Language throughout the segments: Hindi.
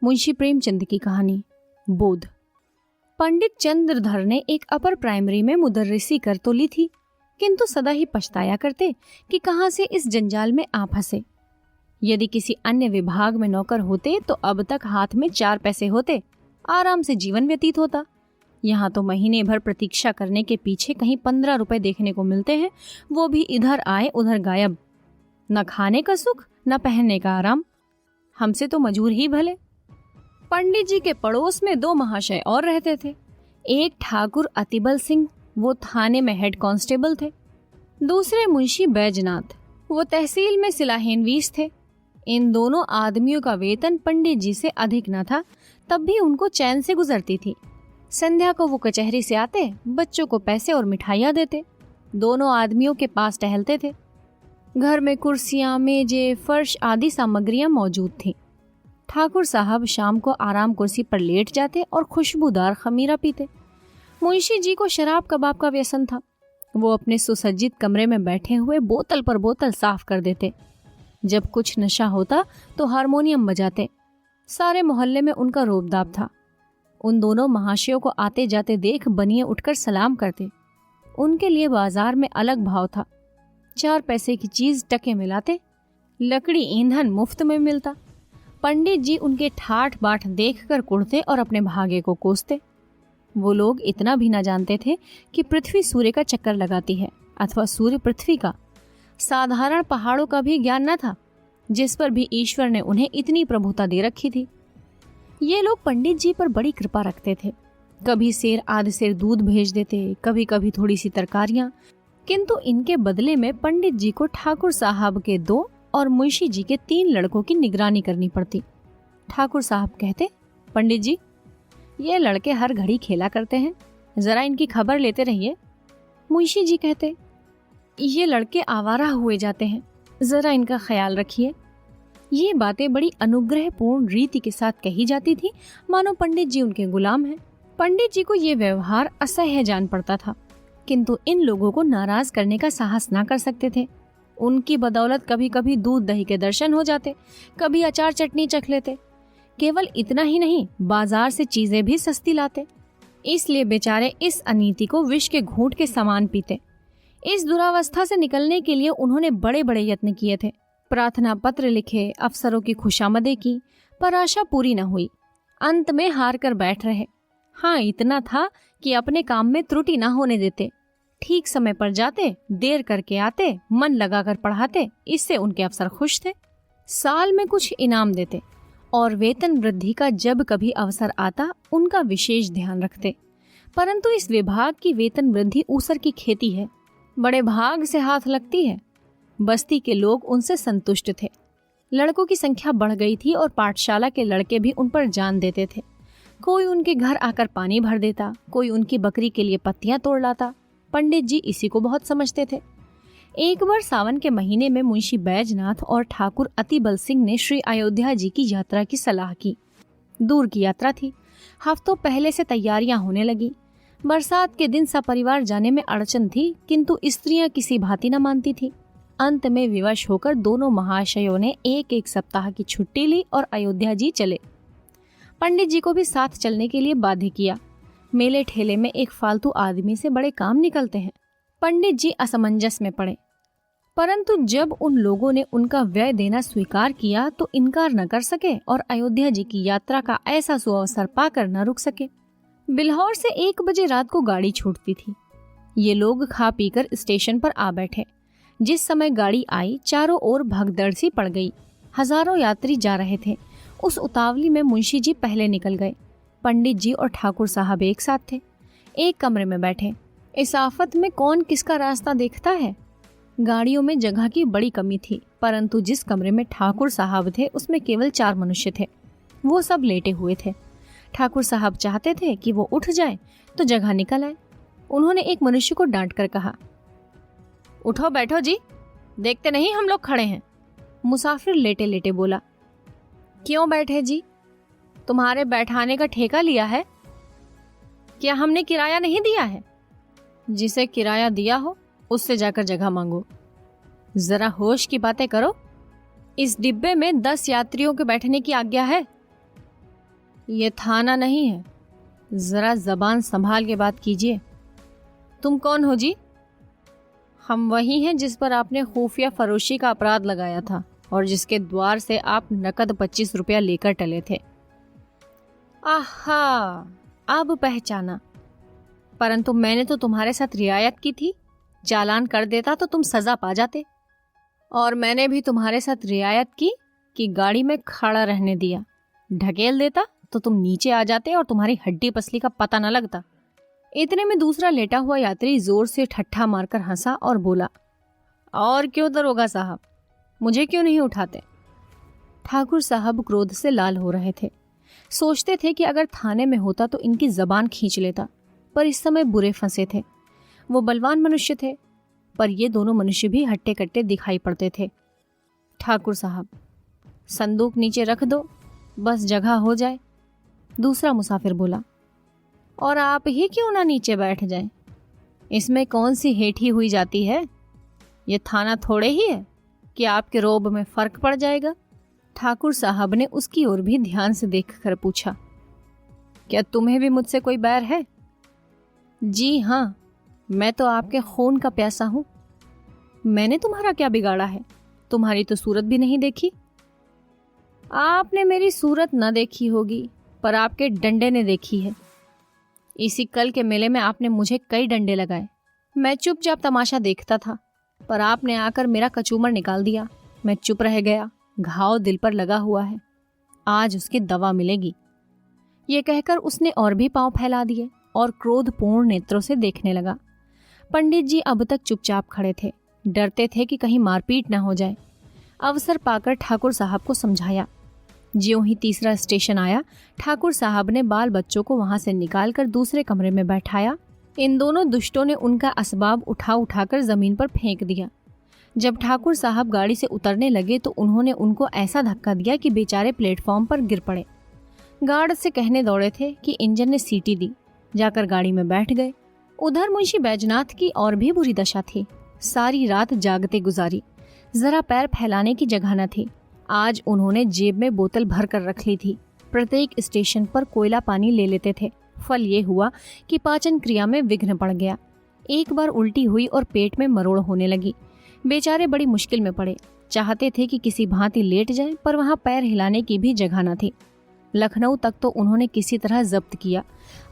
मुंशी प्रेमचंद की कहानी। बोध। पंडित चंद्रधर ने एक अपर प्राइमरी में मुदर्रिसी कर तो ली थी, किंतु सदा ही पछताया करते कि कहां से इस जंजाल में आ फंसे। यदि किसी अन्य विभाग में नौकर होते तो अब तक हाथ में 4 पैसे होते, आराम से जीवन व्यतीत होता। यहाँ तो महीने भर प्रतीक्षा करने के पीछे कहीं 15 रुपए देखने को मिलते हैं, वो भी इधर आए उधर गायब। न खाने का सुख न पहनने का आराम। हमसे तो मजूर ही भले। पंडित जी के पड़ोस में 2 महाशय और रहते थे। एक ठाकुर अतिबल सिंह, वो थाने में हेड कांस्टेबल थे। दूसरे मुंशी बैजनाथ, वो तहसील में सिलाहीनवीस थे। इन दोनों आदमियों का वेतन पंडित जी से अधिक न था, तब भी उनको चैन से गुजरती थी। संध्या को वो कचहरी से आते, बच्चों को पैसे और मिठाइयाँ देते। दोनों आदमियों के पास टहलते थे। घर में कुर्सियां, मेजें, फर्श आदि सामग्रियां मौजूद थीं। ठाकुर साहब शाम को आराम कुर्सी पर लेट जाते और खुशबूदार खमीरा पीते। मुंशी जी को शराब कबाब का व्यसन था। वो अपने सुसज्जित कमरे में बैठे हुए बोतल पर बोतल साफ कर देते। जब कुछ नशा होता तो हारमोनियम बजाते। सारे मोहल्ले में उनका रोबदाब था। उन दोनों महाशयों को आते जाते देख बनिए उठकर सलाम करते। उनके लिए बाजार में अलग भाव था। 4 पैसे की चीज टके मिलाते, लकड़ी ईंधन मुफ्त में मिलता। पंडित जी उनके ठाठ बाट देखकर कुढ़ते और अपने भागे को कोसते। वो लोग इतना भी न जानते थे कि पृथ्वी सूर्य का चक्कर लगाती है अथवा सूर्य पृथ्वी का। साधारण पहाड़ों का भी ज्ञान न था, जिस पर भी ईश्वर ने उन्हें इतनी प्रभुता दे रखी थी। ये लोग पंडित जी पर बड़ी कृपा रखते थे। कभी सेर आध सेर दूध भेज देते, कभी कभी थोड़ी सी तरकारियां। किंतु इनके बदले में पंडित जी को ठाकुर साहब के 2 और मुंशी जी के 3 लड़कों की निगरानी करनी पड़ती। ठाकुर साहब कहते, पंडित जी, ये लड़के हर घड़ी खेला करते हैं, जरा इनकी खबर लेते रहिए। मुंशी जी कहते, ये लड़के आवारा हुए जाते हैं, जरा इनका ख्याल रखिए। ये बातें बड़ी अनुग्रहपूर्ण रीति के साथ कही जाती थी, मानो पंडित जी उनके गुलाम हैं। पंडित जी को ये व्यवहार असह्य जान पड़ता था, किंतु इन लोगों को नाराज करने का साहस ना कर सकते थे। उनकी बदौलत कभी कभी दूध दही के दर्शन हो जाते, कभी अचार चटनी चख लेते। केवल इतना ही नहीं, बाजार से चीजें भी सस्ती लाते। इसलिए बेचारे इस अनीति को विष के घूंट के समान पीते। इस दुरावस्था से निकलने के लिए उन्होंने बड़े बड़े यत्न किए थे। प्रार्थना पत्र लिखे, अफसरों की खुशामदें की, पर आशा पूरी न हुई। अंत में हार कर बैठ रहे। हाँ, इतना था कि अपने काम में त्रुटि न होने देते। ठीक समय पर जाते, देर करके आते, मन लगाकर पढ़ाते। इससे उनके अफसर खुश थे। साल में कुछ इनाम देते और वेतन वृद्धि का जब कभी अवसर आता उनका विशेष ध्यान रखते। परंतु इस विभाग की वेतन वृद्धि ऊसर की खेती है, बड़े भाग से हाथ लगती है। बस्ती के लोग उनसे संतुष्ट थे। लड़कों की संख्या बढ़ गई थी और पाठशाला के लड़के भी उन पर जान देते थे। कोई उनके घर आकर पानी भर देता, कोई उनकी बकरी के लिए पत्तियां तोड़ लाता। पंडित जी इसी को बहुत समझते थे। एक बार सावन के महीने में मुंशी बैजनाथ और ठाकुर अतिबल सिंह ने श्री अयोध्या जी की यात्रा की सलाह की। दूर की यात्रा थी, हफ्तों पहले से तैयारियां होने लगी। बरसात के दिन सपरिवार जाने में अड़चन थी, किंतु स्त्रियां किसी भांति न मानती थी। अंत में विवश होकर दोनों महाशयों ने 1-1 सप्ताह की छुट्टी ली और अयोध्या जी चले। पंडित जी को भी साथ चलने के लिए बाध्य किया। मेले ठेले में एक फालतू आदमी से बड़े काम निकलते हैं। पंडित जी असमंजस में पड़े, परंतु जब उन लोगों ने उनका व्यय देना स्वीकार किया तो इनकार न कर सके और अयोध्या जी की यात्रा का ऐसा सुअवसर पाकर न रुक सके। बिल्हौर से 1 बजे रात को गाड़ी छूटती थी। ये लोग खा पीकर स्टेशन पर आ बैठे। जिस समय गाड़ी आई, चारों ओर भगदड़ सी पड़ गई। हजारों यात्री जा रहे थे। उस उतावली में मुंशी जी पहले निकल गए। पंडित जी और ठाकुर साहब एक साथ थे, एक कमरे में बैठे। इस आफत में कौन किसका रास्ता देखता है। गाड़ियों में जगह की बड़ी कमी थी, परंतु जिस कमरे में ठाकुर साहब थे उसमें केवल 4 मनुष्य थे। वो सब लेटे हुए थे। ठाकुर साहब चाहते थे कि वो उठ जाए तो जगह निकल आए। उन्होंने एक मनुष्य को डांट कर कहा, उठो बैठो जी, देखते नहीं हम लोग खड़े हैं। मुसाफिर लेटे लेटे बोला, क्यों बैठे जी, तुम्हारे बैठाने का ठेका लिया है क्या? हमने किराया नहीं दिया है। जिसे किराया दिया हो उससे जाकर जगह मांगो। जरा होश की बातें करो। इस डिब्बे में 10 यात्रियों के बैठने की आज्ञा है। ये थाना नहीं है, जरा जबान संभाल के बात कीजिए। तुम कौन हो जी? हम वही हैं जिस पर आपने खुफिया फरोशी का अपराध लगाया था और जिसके द्वार से आप नकद 25 रुपया लेकर टले थे। आहा, अब पहचाना। परंतु मैंने तो तुम्हारे साथ रियायत की थी, चालान कर देता तो तुम सजा पा जाते। और मैंने भी तुम्हारे साथ रियायत की कि गाड़ी में खड़ा रहने दिया, ढकेल देता तो तुम नीचे आ जाते और तुम्हारी हड्डी पसली का पता न लगता। इतने में दूसरा लेटा हुआ यात्री जोर से ठट्ठा मारकर हंसा और बोला, और क्यों दरोगा साहब, मुझे क्यों नहीं उठाते? ठाकुर साहब क्रोध से लाल हो रहे थे। सोचते थे कि अगर थाने में होता तो इनकी जबान खींच लेता, पर इस समय बुरे फंसे थे। वो बलवान मनुष्य थे, पर ये दोनों मनुष्य भी हट्टे कट्टे दिखाई पड़ते थे। ठाकुर साहब, संदूक नीचे रख दो, बस जगह हो जाए। दूसरा मुसाफिर बोला, और आप ही क्यों ना नीचे बैठ जाएं? इसमें कौन सी हेठी हुई जाती है? ये थाना थोड़े ही है कि आपके रोब में फर्क पड़ जाएगा। ठाकुर साहब ने उसकी ओर भी ध्यान से देखकर पूछा, क्या तुम्हें भी मुझसे कोई बैर है? जी हाँ, मैं तो आपके खून का प्यासा हूं। मैंने तुम्हारा क्या बिगाड़ा है? तुम्हारी तो सूरत भी नहीं देखी। आपने मेरी सूरत न देखी होगी, पर आपके डंडे ने देखी है। इसी कल के मेले में आपने मुझे कई डंडे लगाए। मैं चुपचाप तमाशा देखता था, पर आपने आकर मेरा कचूमर निकाल दिया। मैं चुप रह गया। घाव दिल पर लगा हुआ है, आज उसकी दवा मिलेगी। ये कहकर उसने और भी पांव फैला दिए और क्रोधपूर्ण नेत्रों से देखने लगा। पंडित जी अब तक चुपचाप खड़े थे, डरते थे कि कहीं मारपीट न हो जाए। अवसर पाकर ठाकुर साहब को समझाया। ज्यों ही तीसरा स्टेशन आया, ठाकुर साहब ने बाल बच्चों को वहां से निकालकर दूसरे कमरे में बैठाया। इन दोनों दुष्टों ने उनका असबाब उठा उठाकर जमीन पर फेंक दिया। जब ठाकुर साहब गाड़ी से उतरने लगे तो उन्होंने उनको ऐसा धक्का दिया कि बेचारे प्लेटफॉर्म पर गिर पड़े। गार्ड से कहने दौड़े थे कि इंजन ने सीटी दी, जाकर गाड़ी में बैठ गए। उधर मुंशी बैजनाथ की और भी बुरी दशा थी। सारी रात जागते गुजारी, जरा पैर फैलाने की जगह न थी। आज उन्होंने जेब में बोतल भर कर रख ली थी। प्रत्येक स्टेशन पर कोयला पानी ले लेते थे। फल ये हुआ कि पाचन क्रिया में विघ्न पड़ गया। एक बार उल्टी हुई और पेट में मरोड़ होने लगी। बेचारे बड़ी मुश्किल में पड़े। चाहते थे कि किसी भांति लेट जाएं, पर वहां पैर हिलाने की भी जगह न थी। लखनऊ तक तो उन्होंने किसी तरह जब्त किया।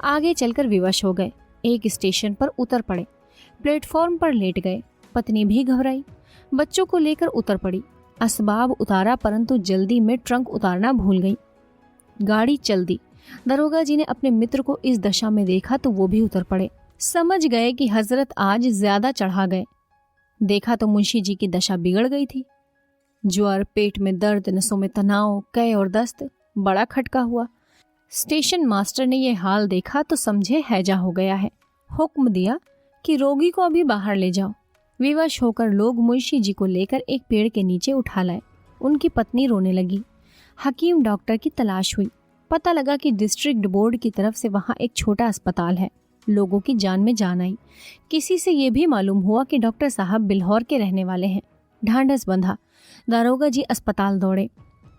आगे चलकर विवश हो गए। एक स्टेशन पर उतर पड़े, प्लेटफॉर्म पर लेट गए। पत्नी भी घबराई, बच्चों को लेकर उतर पड़ी। असबाब उतारा, परंतु जल्दी में ट्रंक उतारना भूल गई। गाड़ी चल दी। दरोगा जी ने अपने मित्र को इस दशा में देखा तो वो भी उतर पड़े। समझ गए कि हजरत आज ज्यादा चढ़ा गए। देखा तो मुंशी जी की दशा बिगड़ गई थी। ज्वर, पेट में दर्द, नसों में तनाव, कै और दस्त, बड़ा खटका हुआ। स्टेशन मास्टर ने यह हाल देखा तो समझे हैजा हो गया है। हुक्म दिया कि रोगी को अभी बाहर ले जाओ। विवश होकर लोग मुंशी जी को लेकर एक पेड़ के नीचे उठा लाए। उनकी पत्नी रोने लगी। हकीम डॉक्टर की तलाश हुई। पता लगा कि डिस्ट्रिक्ट बोर्ड की तरफ से वहाँ एक छोटा अस्पताल है। लोगों की जान में जान आई। किसी से ये भी मालूम हुआ कि डॉक्टर साहब बिल्हौर के रहने वाले हैं। ढांढस बंधा। दारोगा जी अस्पताल दौड़े।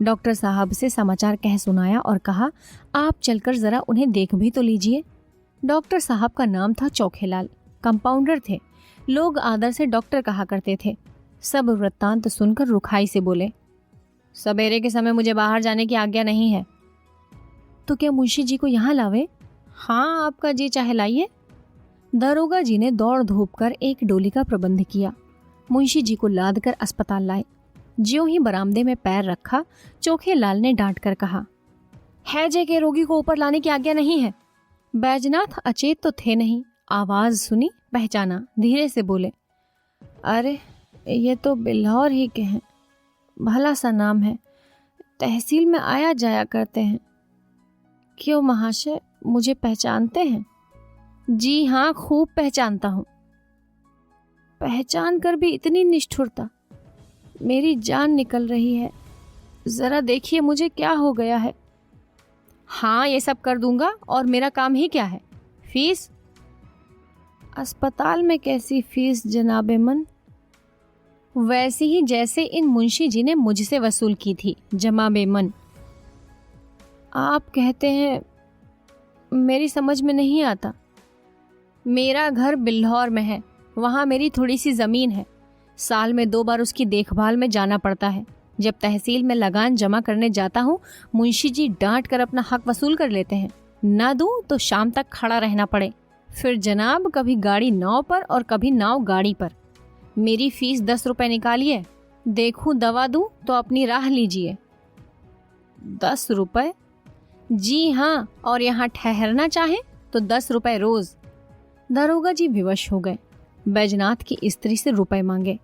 डॉक्टर साहब से समाचार कह सुनाया और कहा, आप चलकर जरा उन्हें देख भी तो लीजिए। डॉक्टर साहब का नाम था चौखेलाल, कंपाउंडर थे। लोग आदर से डॉक्टर कहा करते थे। सब वृत्तांत सुनकर रुखाई से बोले, सवेरे के समय मुझे बाहर जाने की आज्ञा नहीं है। तो क्या मुंशी जी को यहाँ लावे? हाँ, आपका जी चाहे लाइए। दारोगा जी ने दौड़ धूप कर एक डोली का प्रबंध किया। मुंशी जी को लाद कर अस्पताल लाए। ज्यों ही बरामदे में पैर रखा, चोखेलाल ने डांट कर कहा, हैजे के रोगी को ऊपर लाने की आज्ञा नहीं है। बैजनाथ अचेत तो थे नहीं। आवाज सुनी, पहचाना, धीरे से बोले, अरे ये तो बिल्हौर ही के हैं। भला सा नाम है, तहसील में आया जाया करते हैं। क्यों महाशय, मुझे पहचानते हैं? जी हाँ, खूब पहचानता हूँ। पहचान कर भी इतनी निष्ठुरता, मेरी जान निकल रही है। जरा देखिए मुझे क्या हो गया है। हाँ, ये सब कर दूंगा, और मेरा काम ही क्या है? फीस? अस्पताल में कैसी फीस जनाबे मन? वैसी ही जैसे इन मुंशी जी ने मुझसे वसूल की थी, जमाबे मन। आप कहते हैं, मेरी समझ में नहीं आता। मेरा घर बिल्हौर में है, वहाँ मेरी थोड़ी सी ज़मीन है। साल में 2 बार उसकी देखभाल में जाना पड़ता है। जब तहसील में लगान जमा करने जाता हूँ, मुंशी जी डांट कर अपना हक वसूल कर लेते हैं। ना दूं तो शाम तक खड़ा रहना पड़े। फिर जनाब कभी गाड़ी नाव पर और कभी नाव गाड़ी पर। मेरी फीस 10 रुपए निकालिए, देखूं दवा दूं तो अपनी राह लीजिए। 10 रुपए? जी हाँ, और यहाँ ठहरना चाहे तो 10 रुपए रोज। दारोगा जी विवश हो गए। बैजनाथ की स्त्री से रुपए मांगे।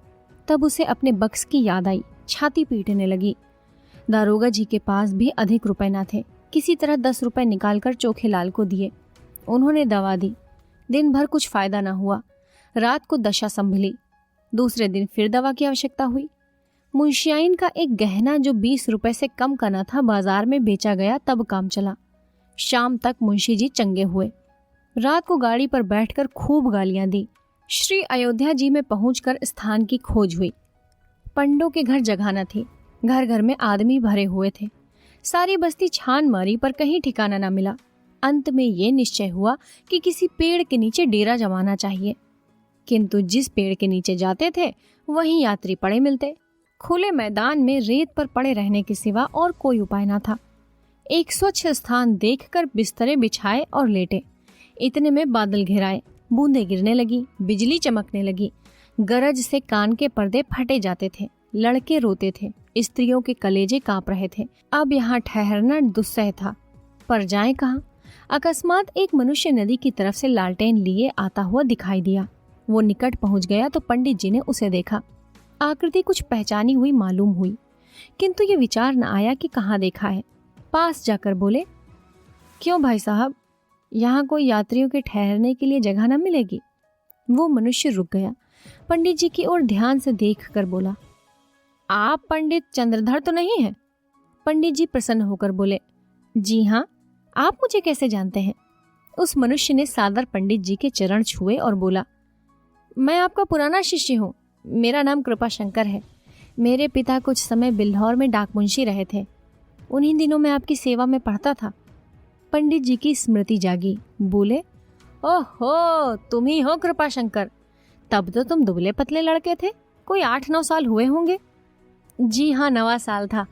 तब उसे अपने बक्स की याद आई, छाती पीटने लगी। दारोगा जी के पास भी अधिक रुपए न थे। किसी तरह 10 रुपए निकालकर चोखेलाल को दिए। उन्होंने दवा दी। दिन भर कुछ फायदा न हुआ। रात को दशा संभली। दूसरे दिन फिर दवा की आवश्यकता हुई। मुंशियाइन का एक गहना जो 20 रुपए से कम का न था, बाजार में बेचा गया, तब काम चला। शाम तक मुंशी जी चंगे हुए। रात को गाड़ी पर बैठकर खूब गालियां दी। श्री अयोध्या जी में पहुंचकर स्थान की खोज हुई। पंडों के घर जगह न थी। घर घर में आदमी भरे हुए थे। सारी बस्ती छान मारी पर कहीं ठिकाना न मिला। अंत में ये निश्चय हुआ कि किसी पेड़ के नीचे डेरा जमाना चाहिए। किंतु जिस पेड़ के नीचे जाते थे वहीं यात्री पड़े मिलते। खुले मैदान में रेत पर पड़े रहने के सिवा और कोई उपाय न था। एक स्वच्छ स्थान देखकर बिस्तरे बिछाए और लेटे। इतने में बादल घिराए, बूंदें गिरने लगी, बिजली चमकने लगी। गरज से कान के पर्दे फटे जाते थे। लड़के रोते थे, स्त्रियों के कलेजे कांप रहे थे। अब यहाँ ठहरना दुस्सह था, पर जाएं कहाँ? अकस्मात एक मनुष्य नदी की तरफ से लालटेन लिए आता हुआ दिखाई दिया। वो निकट पहुंच गया तो पंडित जी ने उसे देखा। आकृति कुछ पहचानी हुई मालूम हुई, किंतु ये विचार न आया कि कहाँ देखा है। पास जाकर बोले, क्यों भाई साहब, यहाँ कोई यात्रियों के ठहरने के लिए जगह न मिलेगी? वो मनुष्य रुक गया। पंडित जी की ओर ध्यान से देख कर बोला, आप पंडित चंद्रधर तो नहीं हैं? पंडित जी प्रसन्न होकर बोले, जी हाँ, आप मुझे कैसे जानते हैं? उस मनुष्य ने सादर पंडित जी के चरण छुए और बोला, मैं आपका पुराना शिष्य हूँ। मेरा नाम कृपाशंकर है। मेरे पिता कुछ समय बिल्हौर में डाक मुंशी रहे थे। उन्हीं दिनों में आपकी सेवा में पढ़ता था। पंडित जी की स्मृति जागी। बोले, ओहो, तुम ही हो कृपाशंकर। तब तो तुम दुबले पतले लड़के थे, कोई 8-9 साल हुए होंगे। जी हाँ, 9वां साल था।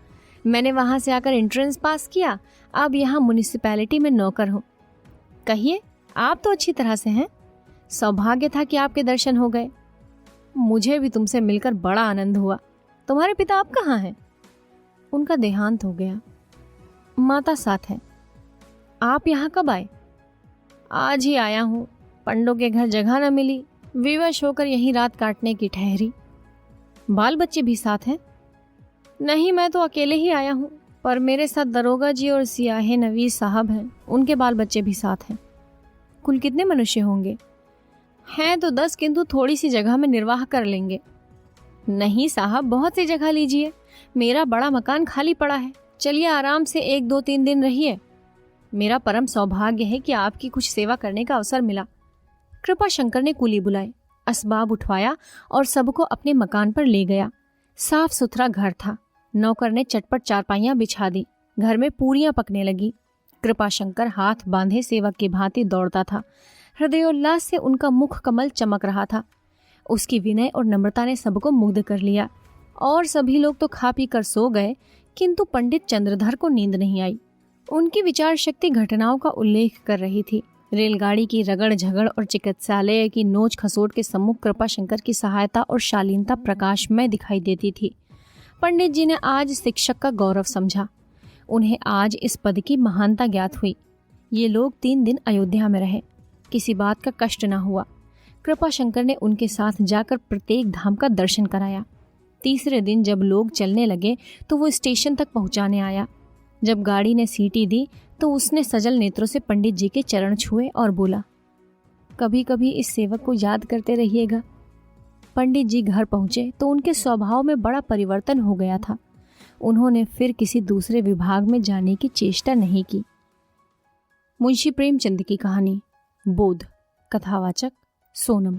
मैंने वहां से आकर एंट्रेंस पास किया। अब यहाँ म्युनिसिपैलिटी में नौकर हूँ। कहिए, आप तो अच्छी तरह से हैं। सौभाग्य था कि आपके दर्शन हो गए। मुझे भी तुमसे मिलकर बड़ा आनंद हुआ। तुम्हारे पिता अब कहाँ हैं? उनका देहांत हो गया। माता साथ है। आप यहाँ कब आए? आज ही आया हूँ। पंडों के घर जगह न मिली, विवश होकर यहीं रात काटने की ठहरी। बाल बच्चे भी साथ हैं? नहीं, मैं तो अकेले ही आया हूँ, पर मेरे साथ दरोगा जी और सियाहे नवीस साहब हैं। उनके बाल बच्चे भी साथ हैं। कुल कितने मनुष्य होंगे? हैं तो 10, किंतु थोड़ी सी जगह में निर्वाह कर लेंगे। नहीं साहब, बहुत सी जगह लीजिए। मेरा बड़ा मकान खाली पड़ा है। चलिए आराम से 1-2-3 दिन रहिए। मेरा परम सौभाग्य है कि आपकी कुछ सेवा करने का अवसर मिला। कृपाशंकर ने कुली बुलाए, असबाब उठवाया और सबको अपने मकान पर ले गया। साफ सुथरा घर था। नौकर ने चटपट चारपाइयां बिछा दी। घर में पूरियां पकने लगी। कृपाशंकर हाथ बांधे सेवक की भांति दौड़ता था। हृदयोल्लास से उनका मुख कमल चमक रहा था। उसकी विनय और नम्रता ने सबको मुग्ध कर लिया। और सभी लोग तो खा पी कर सो गए, किंतु पंडित चंद्रधर को नींद नहीं आई। उनकी विचार शक्ति घटनाओं का उल्लेख कर रही थी। रेलगाड़ी की रगड़ झगड़ और चिकित्सालय की नोच खसोट के सम्मुख कृपाशंकर की सहायता और शालीनता प्रकाशमय दिखाई देती थी। पंडित जी ने आज शिक्षक का गौरव समझा। उन्हें आज इस पद की महानता ज्ञात हुई। ये लोग 3 दिन अयोध्या में रहे। किसी बात का कष्ट न हुआ। कृपाशंकर ने उनके साथ जाकर प्रत्येक धाम का दर्शन कराया। तीसरे दिन जब लोग चलने लगे तो वो स्टेशन तक पहुंचाने आया। जब गाड़ी ने सीटी दी तो उसने सजल नेत्रों से पंडित जी के चरण छुए और बोला, कभी कभी इस सेवक को याद करते रहिएगा। पंडित जी घर पहुंचे तो उनके स्वभाव में बड़ा परिवर्तन हो गया था। उन्होंने फिर किसी दूसरे विभाग में जाने की चेष्टा नहीं की। मुंशी प्रेमचंद की कहानी। बोध। कथावाचक सोनम।